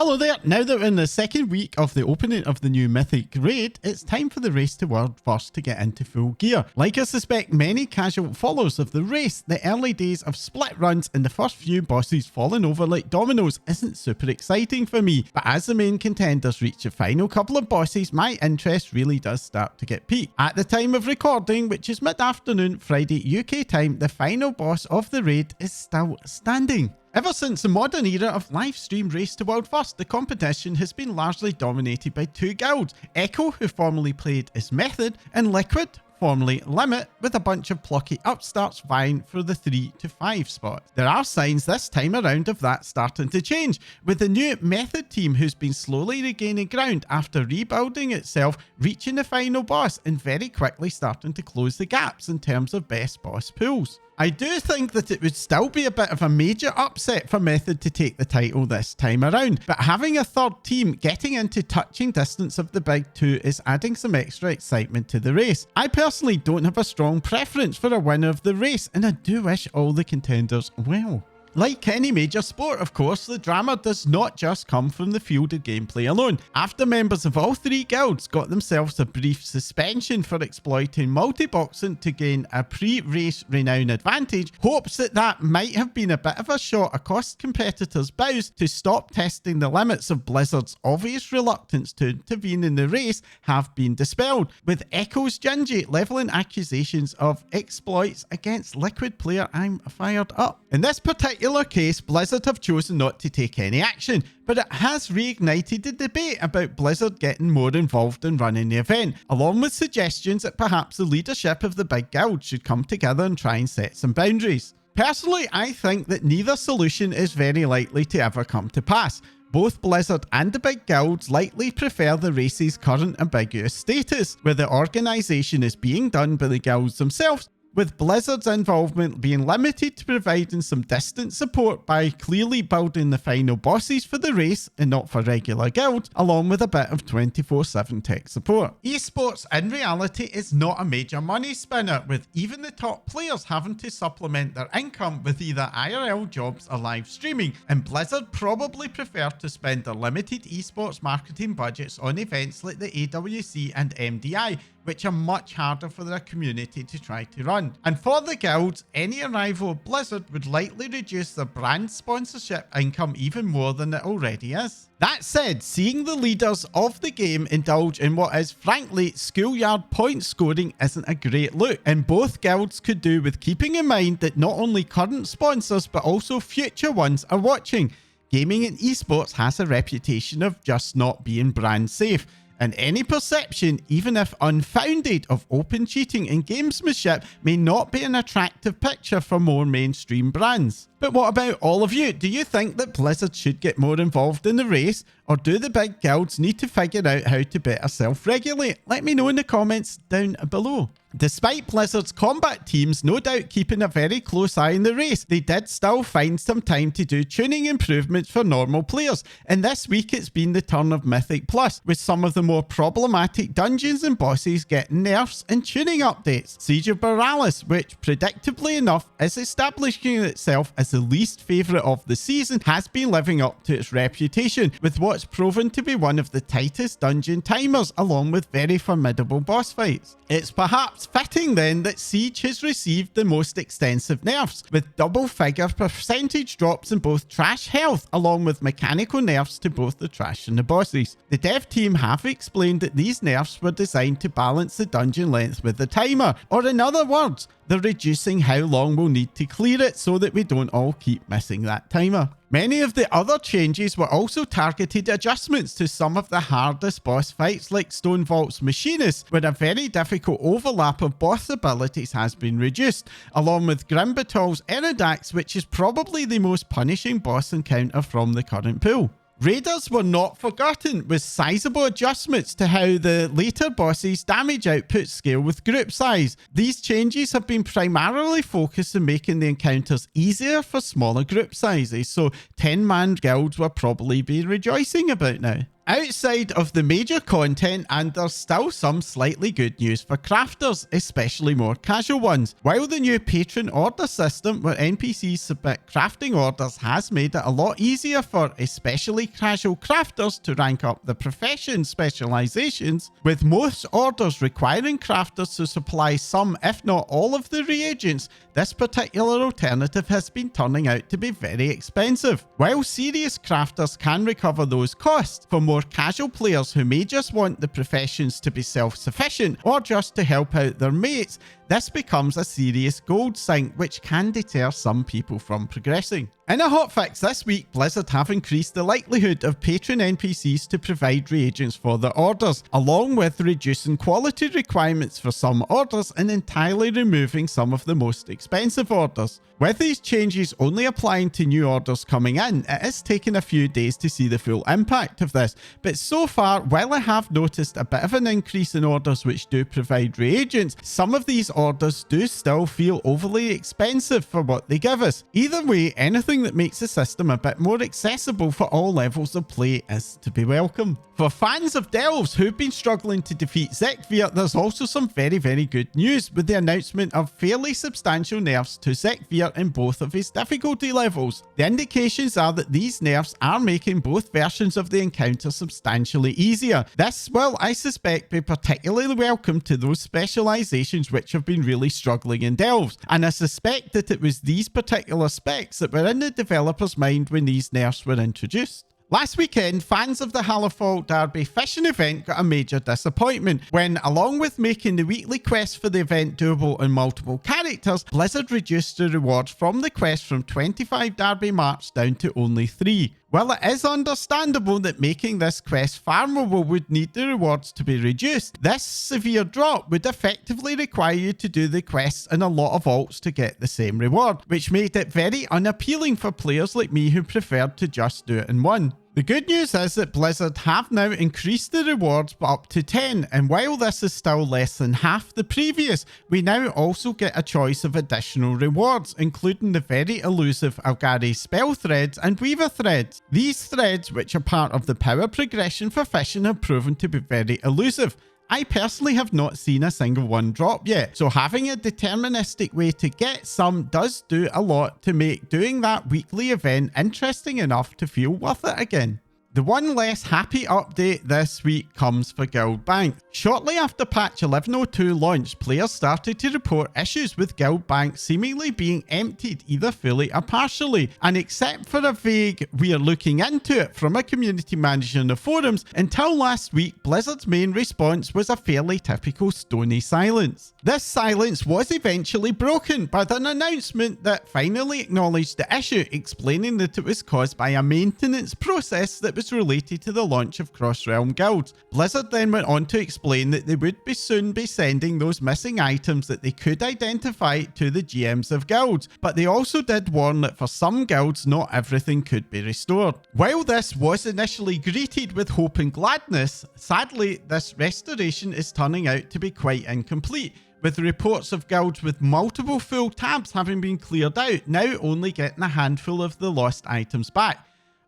Hello there, now that we're in the second week of the opening of the new Mythic raid, it's time for the race to World First to get into full gear. Like I suspect many casual followers of the race, the early days of split runs and the first few bosses falling over like dominoes isn't super exciting for me, but as the main contenders reach the final couple of bosses, my interest really does start to get peaked. At the time of recording, which is mid-afternoon Friday UK time, the final boss of the raid is still standing. Ever since the modern era of live stream Race to World First, the competition has been largely dominated by two guilds, Echo, who formerly played as Method, and Liquid, formerly Limit, with a bunch of plucky upstarts vying for the 3 to 5 spot. There are signs this time around of that starting to change, with the new Method team who's been slowly regaining ground after rebuilding itself, reaching the final boss and very quickly starting to close the gaps in terms of best boss pools. I do think that it would still be a bit of a major upset for Method to take the title this time around, but having a third team getting into touching distance of the big two is adding some extra excitement to the race. I personally don't have a strong preference for a winner of the race, and I do wish all the contenders well. Like any major sport, of course, the drama does not just come from the field of gameplay alone. After members of all three guilds got themselves a brief suspension for exploiting multi-boxing to gain a pre-race renown advantage, hopes that might have been a bit of a shot across competitors' bows to stop testing the limits of Blizzard's obvious reluctance to intervene in the race have been dispelled, with Echo's Gingy levelling accusations of exploits against Liquid player I'm Fired Up. In this particular case, Blizzard have chosen not to take any action, but it has reignited the debate about Blizzard getting more involved in running the event, along with suggestions that perhaps the leadership of the big guild should come together and try and set some boundaries. Personally, I think that neither solution is very likely to ever come to pass. Both Blizzard and the big guilds likely prefer the race's current ambiguous status, where the organisation is being done by the guilds themselves, with Blizzard's involvement being limited to providing some distant support by clearly building the final bosses for the race and not for regular guilds, along with a bit of 24/7 tech support. Esports in reality is not a major money spinner, with even the top players having to supplement their income with either IRL jobs or live streaming, and Blizzard probably prefer to spend their limited esports marketing budgets on events like the AWC and MDI, which are much harder for their community to try to run. And for the guilds, any arrival of Blizzard would likely reduce their brand sponsorship income even more than it already is. That said, seeing the leaders of the game indulge in what is frankly schoolyard point scoring isn't a great look, and both guilds could do with keeping in mind that not only current sponsors but also future ones are watching. Gaming and esports has a reputation of just not being brand safe, and any perception, even if unfounded, of open cheating and gamesmanship may not be an attractive picture for more mainstream brands. But what about all of you? Do you think that Blizzard should get more involved in the race, or do the big guilds need to figure out how to better self-regulate? Let me know in the comments down below. Despite Blizzard's combat teams no doubt keeping a very close eye on the race, they did still find some time to do tuning improvements for normal players, and this week it's been the turn of Mythic Plus, with some of the more problematic dungeons and bosses getting nerfs and tuning updates. Siege of Borealis, which predictably enough is establishing itself as the least favourite of the season, has been living up to its reputation, with what's proven to be one of the tightest dungeon timers, along with very formidable boss fights. It's perhaps fitting then that Siege has received the most extensive nerfs, with double-figure percentage drops in both trash health, along with mechanical nerfs to both the trash and the bosses. The dev team have explained that these nerfs were designed to balance the dungeon length with the timer, or in other words, they're reducing how long we'll need to clear it so that we don't all keep missing that timer. Many of the other changes were also targeted adjustments to some of the hardest boss fights, like Stonevault's Machinist, where a very difficult overlap of boss abilities has been reduced, along with Grimbatal's Eridax, which is probably the most punishing boss encounter from the current pool. Raiders were not forgotten, with sizable adjustments to how the later bosses' damage output scale with group size. These changes have been primarily focused on making the encounters easier for smaller group sizes, so 10-man guilds will probably be rejoicing about now. Outside of the major content, and there's still some slightly good news for crafters, especially more casual ones. While the new Patron order system where NPCs submit crafting orders has made it a lot easier for especially casual crafters to rank up the profession specializations, with most orders requiring crafters to supply some if not all of the reagents, this particular alternative has been turning out to be very expensive. While serious crafters can recover those costs, for more casual players who may just want the professions to be self-sufficient or just to help out their mates, this becomes a serious gold sink which can deter some people from progressing. In a hotfix this week, Blizzard have increased the likelihood of patron NPCs to provide reagents for their orders, along with reducing quality requirements for some orders and entirely removing some of the most expensive orders. With these changes only applying to new orders coming in, it is taking a few days to see the full impact of this, but so far, while I have noticed a bit of an increase in orders which do provide reagents, some of these orders do still feel overly expensive for what they give us. Either way, anything that makes the system a bit more accessible for all levels of play is to be welcome. For fans of Delves who've been struggling to defeat Zekvir, there's also some very good news with the announcement of fairly substantial nerfs to Zekvir in both of his difficulty levels. The indications are that these nerfs are making both versions of the encounter substantially easier. This will, I suspect, be particularly welcome to those specializations which have been really struggling in Delves, and I suspect that it was these particular specs that were in the developer's mind when these nerfs were introduced. Last weekend, fans of the Hallowfall Derby fishing event got a major disappointment when, along with making the weekly quest for the event doable on multiple characters, Blizzard reduced the rewards from the quest from 25 Derby marks down to only 3. While it is understandable that making this quest farmable would need the rewards to be reduced, this severe drop would effectively require you to do the quests in a lot of alts to get the same reward, which made it very unappealing for players like me who preferred to just do it in one. The good news is that Blizzard have now increased the rewards up to 10, and while this is still less than half the previous, we now also get a choice of additional rewards, including the very elusive Algari spell threads and Weaver threads. These threads, which are part of the power progression for fishing, have proven to be very elusive. I personally have not seen a single one drop yet, so having a deterministic way to get some does do a lot to make doing that weekly event interesting enough to feel worth it again. The one less happy update this week comes for Guild Bank. Shortly after patch 1102 launched, players started to report issues with Guild Bank seemingly being emptied either fully or partially, and except for a vague "we're looking into it" from a community manager in the forums, until last week Blizzard's main response was a fairly typical stony silence. This silence was eventually broken by an announcement that finally acknowledged the issue, explaining that it was caused by a maintenance process that was related to the launch of cross-realm guilds. Blizzard then went on to explain that they would soon be sending those missing items that they could identify to the GMs of guilds, but they also did warn that for some guilds not everything could be restored. While this was initially greeted with hope and gladness, sadly this restoration is turning out to be quite incomplete, with reports of guilds with multiple full tabs having been cleared out now only getting a handful of the lost items back.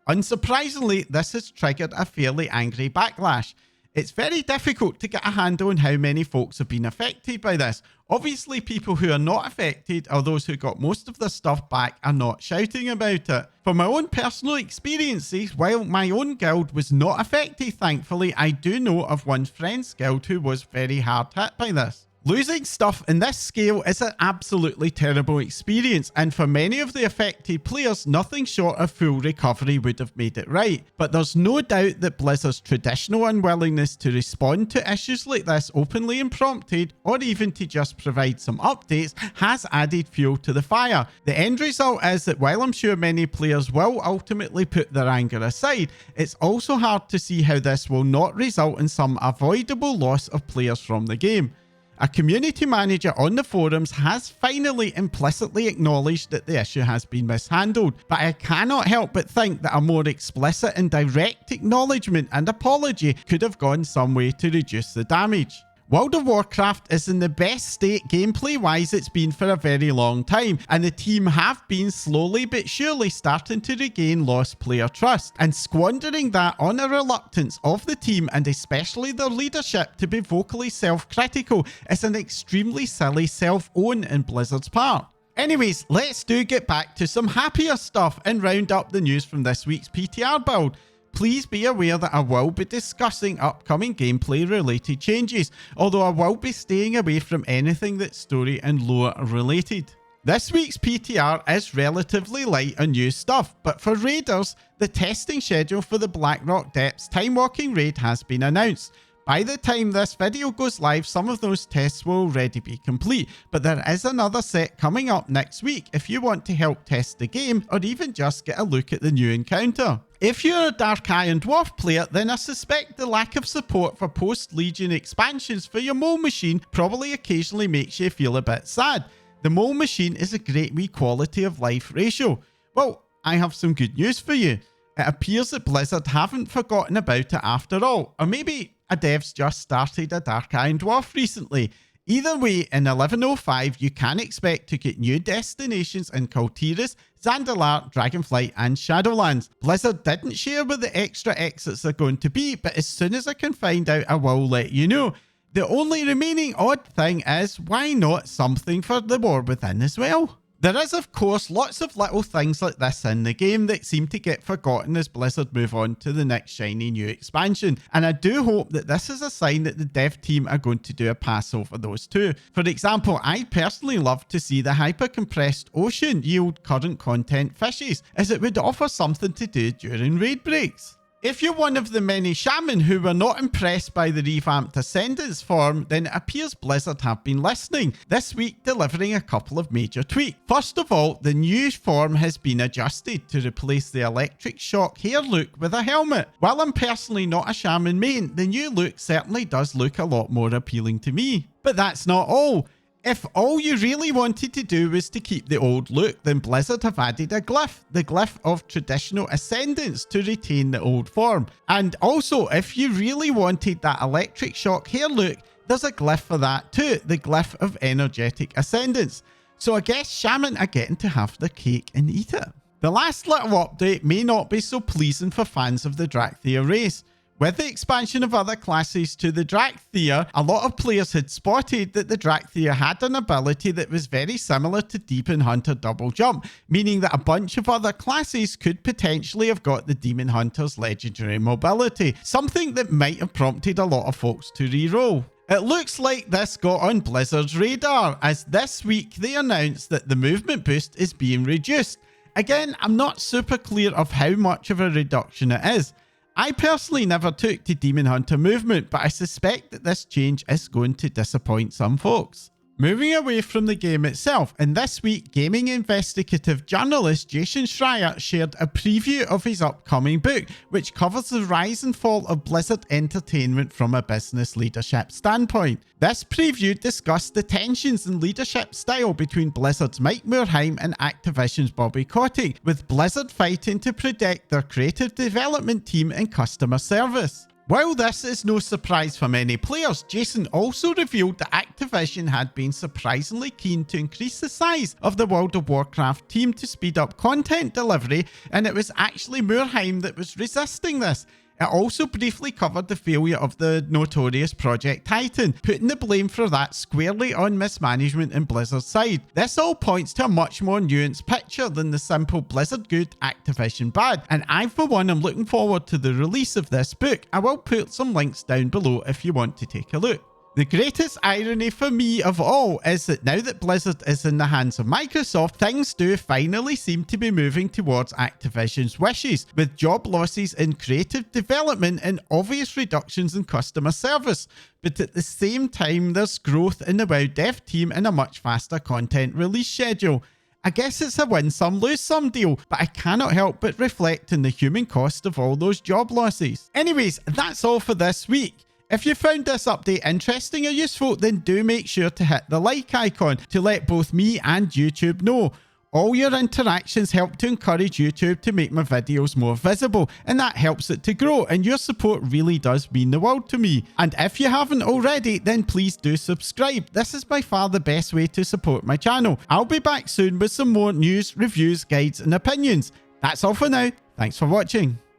Unsurprisingly, this has triggered a fairly angry backlash. It's very difficult to get a handle on how many folks have been affected by this. Obviously, people who are not affected, or those who got most of their stuff back, are not shouting about it. From my own personal experiences, while my own guild was not affected, thankfully, I do know of one friend's guild who was very hard hit by this. Losing stuff in this scale is an absolutely terrible experience, and for many of the affected players, nothing short of full recovery would have made it right. But there's no doubt that Blizzard's traditional unwillingness to respond to issues like this openly and prompted, or even to just provide some updates, has added fuel to the fire. The end result is that while I'm sure many players will ultimately put their anger aside, it's also hard to see how this will not result in some avoidable loss of players from the game. A community manager on the forums has finally implicitly acknowledged that the issue has been mishandled, but I cannot help but think that a more explicit and direct acknowledgement and apology could have gone some way to reduce the damage. World of Warcraft is in the best state gameplay-wise it's been for a very long time, and the team have been slowly but surely starting to regain lost player trust, and squandering that on a reluctance of the team and especially their leadership to be vocally self-critical is an extremely silly self-own in Blizzard's part. Anyways, let's get back to some happier stuff and round up the news from this week's PTR build. Please be aware that I will be discussing upcoming gameplay related changes, although I will be staying away from anything that's story and lore related. This week's PTR is relatively light on new stuff, but for raiders, the testing schedule for the Blackrock Depths Time Walking raid has been announced. By the time this video goes live, some of those tests will already be complete, but there is another set coming up next week if you want to help test the game or even just get a look at the new encounter. If you're a Dark and Dwarf player, then I suspect the lack of support for post-Legion expansions for your mole machine probably occasionally makes you feel a bit sad. The mole machine is a great wee quality of life ratio. Well, I have some good news for you. It appears that Blizzard haven't forgotten about it after all, or maybe a dev's just started a Dark and Dwarf recently. Either way, in 11.05 you can expect to get new destinations in Kultiras, Zandalar, Dragonflight and Shadowlands. Blizzard didn't share where the extra exits are going to be, but as soon as I can find out I will let you know. The only remaining odd thing is, why not something for the War Within as well? There is of course lots of little things like this in the game that seem to get forgotten as Blizzard move on to the next shiny new expansion, and I do hope that this is a sign that the dev team are going to do a pass over those too. For example, I personally love to see the hyper-compressed ocean yield current content fishes, as it would offer something to do during raid breaks. If you're one of the many Shaman who were not impressed by the revamped Ascendance form, then it appears Blizzard have been listening, this week delivering a couple of major tweaks. First of all, the new form has been adjusted to replace the electric shock hair look with a helmet. While I'm personally not a Shaman main, the new look certainly does look a lot more appealing to me. But that's not all. If all you really wanted to do was to keep the old look, then Blizzard have added a glyph, the glyph of traditional Ascendance, to retain the old form. And also, if you really wanted that electric shock hair look, there's a glyph for that too, the glyph of energetic Ascendance. So I guess Shaman are getting to have their cake and eat it. The last little update may not be so pleasing for fans of the Drakthyr race. With the expansion of other classes to the Drakthyr, a lot of players had spotted that the Drakthyr had an ability that was very similar to Demon Hunter Double Jump, meaning that a bunch of other classes could potentially have got the Demon Hunter's legendary mobility, something that might have prompted a lot of folks to reroll. It looks like this got on Blizzard's radar, as this week they announced that the movement boost is being reduced. Again, I'm not super clear of how much of a reduction it is. I personally never took to Demon Hunter movement, but I suspect that this change is going to disappoint some folks. Moving away from the game itself, and this week gaming investigative journalist Jason Schreier shared a preview of his upcoming book, which covers the rise and fall of Blizzard Entertainment from a business leadership standpoint. This preview discussed the tensions in leadership style between Blizzard's Mike Morhaime and Activision's Bobby Kotick, with Blizzard fighting to protect their creative development team and customer service. While this is no surprise for many players, Jason also revealed that Activision had been surprisingly keen to increase the size of the World of Warcraft team to speed up content delivery, and it was actually Morhaime that was resisting this. It also briefly covered the failure of the notorious Project Titan, putting the blame for that squarely on mismanagement in Blizzard's side. This all points to a much more nuanced picture than the simple Blizzard good, Activision bad, and I for one am looking forward to the release of this book. I will put some links down below if you want to take a look. The greatest irony for me of all is that now that Blizzard is in the hands of Microsoft, things do finally seem to be moving towards Activision's wishes, with job losses in creative development and obvious reductions in customer service. But at the same time, there's growth in the WoW dev team and a much faster content release schedule. I guess it's a win-some, lose-some deal, but I cannot help but reflect on the human cost of all those job losses. Anyways, that's all for this week. If you found this update interesting or useful, then do make sure to hit the like icon to let both me and YouTube know. All your interactions help to encourage YouTube to make my videos more visible, and that helps it to grow, and your support really does mean the world to me. And if you haven't already, then please do subscribe. This is by far the best way to support my channel. I'll be back soon with some more news, reviews, guides and opinions. That's all for now. Thanks for watching.